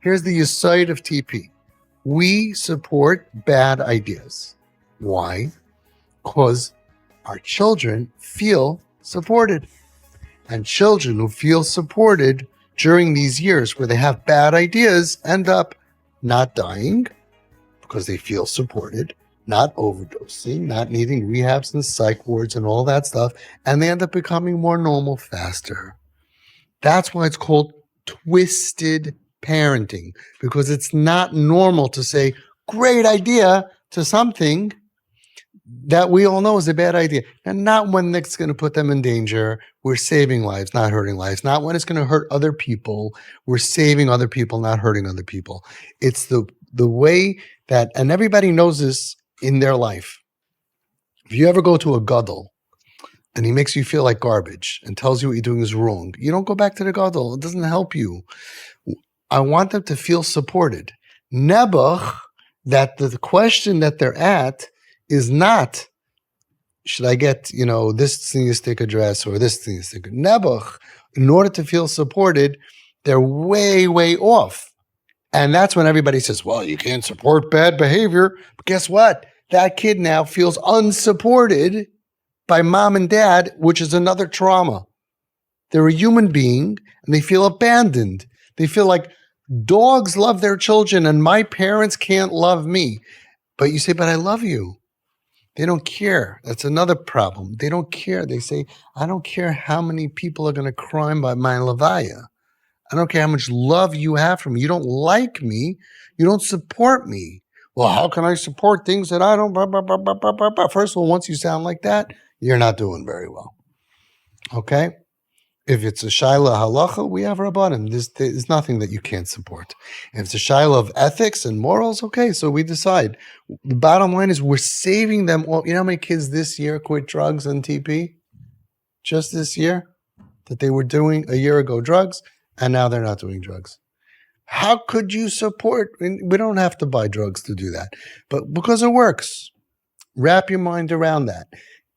Here's the aside of TP. We support bad ideas. Why? Because our children feel supported. And children who feel supported during these years where they have bad ideas end up not dying because they feel supported, not overdosing, not needing rehabs and psych wards and all that stuff, and they end up becoming more normal faster. That's why it's called twisted parenting, because it's not normal to say, great idea, to something that we all know is a bad idea. And not when it's going to put them in danger. We're saving lives, not hurting lives. Not when it's going to hurt other people. We're saving other people, not hurting other people. It's the way that, and everybody knows this in their life. If you ever go to a gadol and he makes you feel like garbage and tells you what you're doing is wrong, you don't go back to the gadol. It doesn't help you. I want them to feel supported. Nebuch, that the question that they're at is not, should I get, this stick address or this stick? Nebuch, in order to feel supported, they're way, way off. And that's when everybody says, well, you can't support bad behavior. But guess what? That kid now feels unsupported by mom and dad, which is another trauma. They're a human being and they feel abandoned. They feel like dogs love their children and my parents can't love me. But you say, but I love you. They don't care. That's another problem. They don't care. They say, I don't care how many people are going to cry by my levaya. I don't care how much love you have for me. You don't like me. You don't support me. Well, how can I support things that I don't? First of all, once you sound like that, you're not doing very well. Okay? If it's a shaila halacha, we have rabbanim. There's nothing that you can't support. If it's a shaila of ethics and morals, okay, so we decide. The bottom line is we're saving them all. You know how many kids this year quit drugs and TP? Just this year? That they were doing a year ago drugs, and now they're not doing drugs. How could you support? We don't have to buy drugs to do that. But because it works, wrap your mind around that.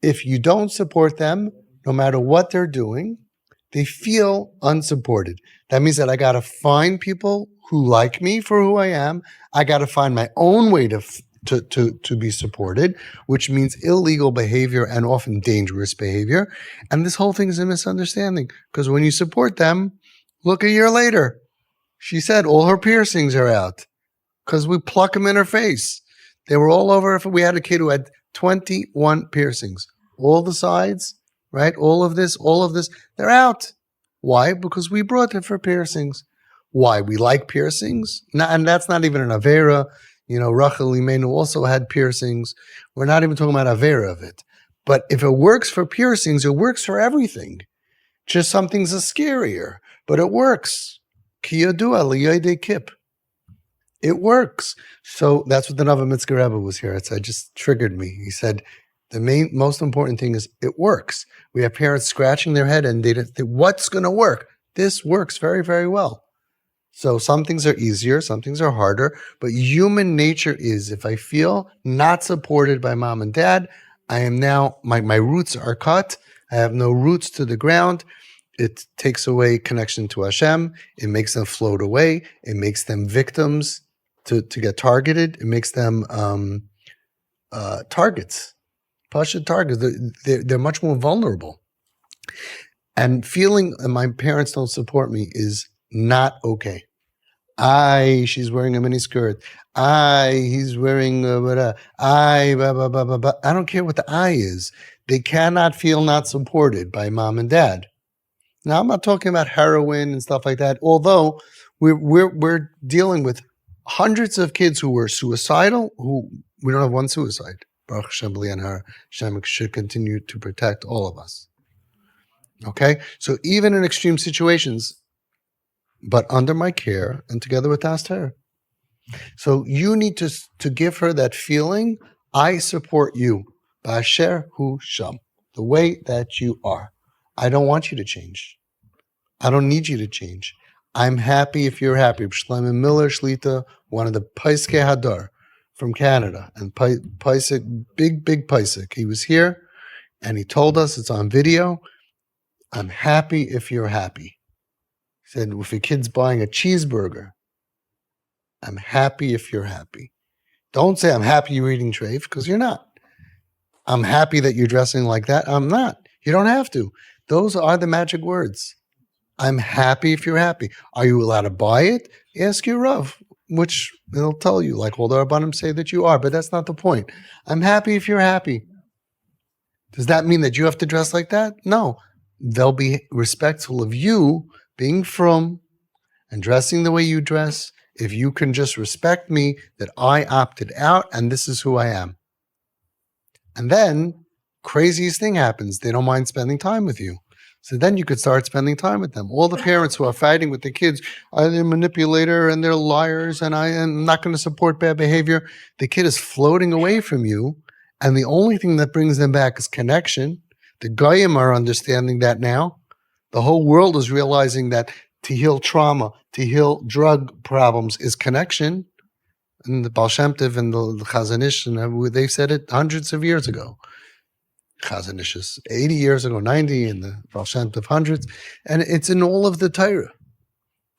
If you don't support them, no matter what they're doing, they feel unsupported. That means that I got to find people who like me for who I am. I got to find my own way to be supported, which means illegal behavior and often dangerous behavior. And this whole thing is a misunderstanding because when you support them, look a year later, she said all her piercings are out because we pluck them in her face. They were all over. We had a kid who had 21 piercings, all the sides. Right? All of this, they're out. Why? Because we brought it for piercings. Why? We like piercings. And that's not even an Avera. Rachel Imenu also had piercings. We're not even talking about Avera of it. But if it works for piercings, it works for everything. Just some things are scarier, but it works. Ki yadua li'yodei kip. It works. So that's what the Nava Mitzvah Rebbe was here. It just triggered me. He said, the most important thing is it works. We have parents scratching their head and they what's going to work? This works very, very well. So some things are easier, some things are harder, but human nature is if I feel not supported by mom and dad, I am now, my roots are cut. I have no roots to the ground. It takes away connection to Hashem. It makes them float away. It makes them victims to get targeted. It makes them targets. Pasha targets, they're much more vulnerable. And feeling my parents don't support me is not okay. She's wearing a mini skirt. He's wearing I don't care what the I is. They cannot feel not supported by mom and dad. Now I'm not talking about heroin and stuff like that. Although we're dealing with hundreds of kids who were suicidal. Who we don't have one suicide. Baruch Hashem b'li'anhar, Hashem should continue to protect all of us. Okay? So even in extreme situations, but under my care and together with Aster. So you need to give her that feeling, I support you. Ba'asher hu sham. The way that you are. I don't want you to change. I don't need you to change. I'm happy if you're happy. Shlomo Miller Shlita, one of the Paiskei Hadar, from Canada, and Paisik, big Paisik. He was here, and he told us, it's on video, I'm happy if you're happy. He said, if your kid's buying a cheeseburger, I'm happy if you're happy. Don't say I'm happy you're eating treif, because you're not. I'm happy that you're dressing like that. I'm not. You don't have to. Those are the magic words. I'm happy if you're happy. Are you allowed to buy it? Ask your Rav, which they'll tell you, like all the Rabbanim say that you are, but that's not the point. I'm happy if you're happy. Does that mean that you have to dress like that? No. They'll be respectful of you being from and dressing the way you dress if you can just respect me that I opted out and this is who I am. And then craziest thing happens. They don't mind spending time with you. So then you could start spending time with them. All the parents who are fighting with the kids, they're a manipulator and they're liars and I am not going to support bad behavior. The kid is floating away from you. And the only thing that brings them back is connection. The Goyim are understanding that now. The whole world is realizing that to heal trauma, to heal drug problems is connection. And the Baal Shem Tov and the Chazon Ish, and they've said it hundreds of years ago. Chazon Ish is 80 years ago, 90, and the Baal Shem Tov hundreds. And it's in all of the Torah.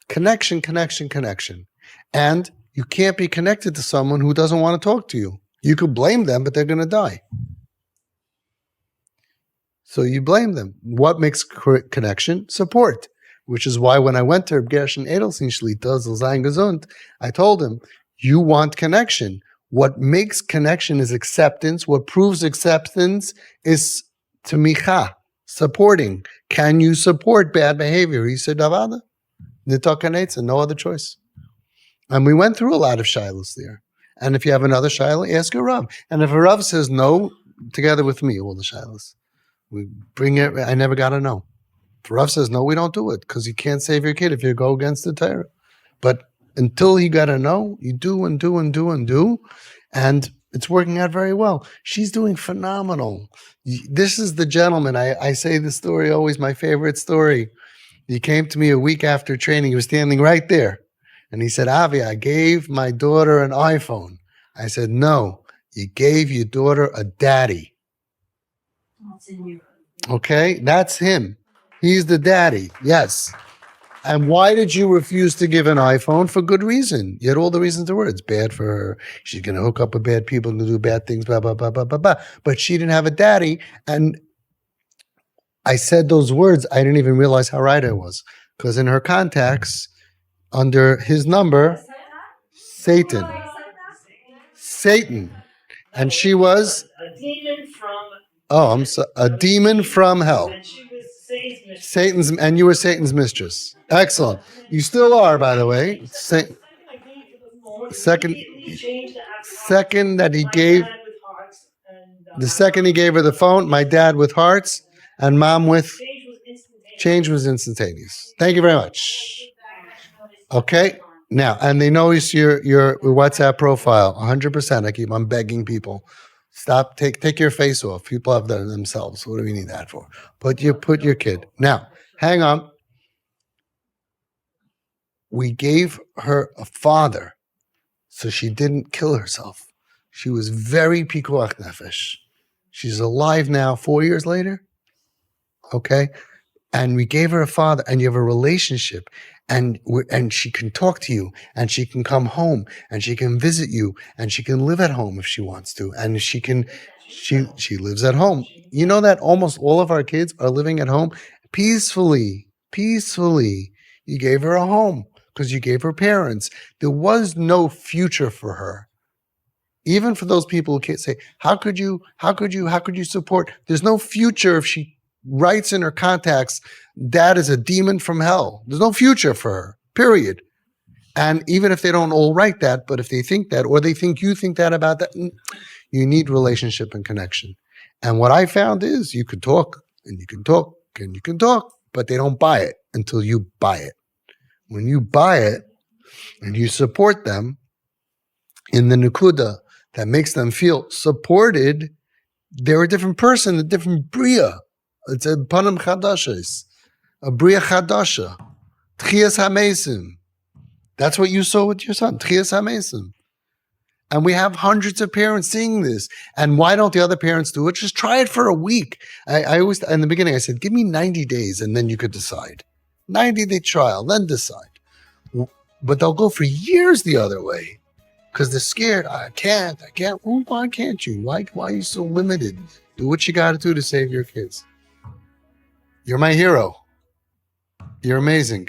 Connection, connection, connection. And you can't be connected to someone who doesn't want to talk to you. You could blame them, but they're going to die. So you blame them. What makes connection? Support. Which is why when I went to Reb Gershon Edelstein Shlita, Zayin Gesund, I told him, you want connection. What makes connection is acceptance. What proves acceptance is tamicha, supporting. Can you support bad behavior? He said, Davada, nitakanetza, no other choice. And we went through a lot of shilas there. And if you have another shilah, ask your Rav. And if a Rav says no, together with me, all the shilas, we bring it. I never got a no. If Rav says no, we don't do it because you can't save your kid if you go against the Torah. But until he got a no, you do and do and do and do, and it's working out very well. She's doing phenomenal. This is the gentleman. I say this story always, my favorite story. He came to me a week after training. He was standing right there. And he said, Avi, I gave my daughter an iPhone. I said, no, you gave your daughter a daddy. Okay, that's him. He's the daddy, yes. And why did you refuse to give an iPhone? For good reason. You had all the reasons to were. It's bad for her. She's going to hook up with bad people and do bad things, blah, blah, blah, blah, blah, blah. But she didn't have a daddy. And I said those words. I didn't even realize how right I was. Because in her contacts, under his number, Satan. And she was a demon from a demon from hell. and she was Satan's mistress. Satan's, and you were Satan's mistress. Excellent. You still are, by the way. Second that he gave, the second he gave her the phone, my dad with hearts, and mom with change was instantaneous. Thank you very much. Okay. Now, and they notice your WhatsApp profile, 100%. I'm begging people. Stop, take your face off. People have that themselves. What do we need that for? Put your kid. Now, hang on. We gave her a father, so she didn't kill herself. She was very pikuach nefesh. She's alive now, 4 years later. Okay? And we gave her a father, and you have a relationship, and she can talk to you, and she can come home, and she can visit you, and she can live at home if she wants to, and she lives at home. You know that almost all of our kids are living at home peacefully. You gave her a home because you gave her parents. There was no future for her. Even for those people who can't say, how could you support? There's no future if she writes in her contacts, Dad is a demon from hell. There's no future for her, period. And even if they don't all write that, but if they think that, or they think you think that about that, you need relationship and connection. And what I found is you could talk, and you can talk, and you can talk, but they don't buy it until you buy it. When you buy it, and you support them in the Nakuda that makes them feel supported, they're a different person, a different Bria. It's a Panim Chadashis, a Bria Chadasha, Tchias HaMesim. That's what you saw with your son, Tchias HaMesim. And we have hundreds of parents seeing this. And why don't the other parents do it? Just try it for a week. I always, in the beginning, I said, give me 90 days and then you could decide. 90-day trial, then decide. but they'll go for years the other way because they're scared. I can't. Well, why can't you? Why are you so limited? Do what you got to do to save your kids. You're my hero. You're amazing.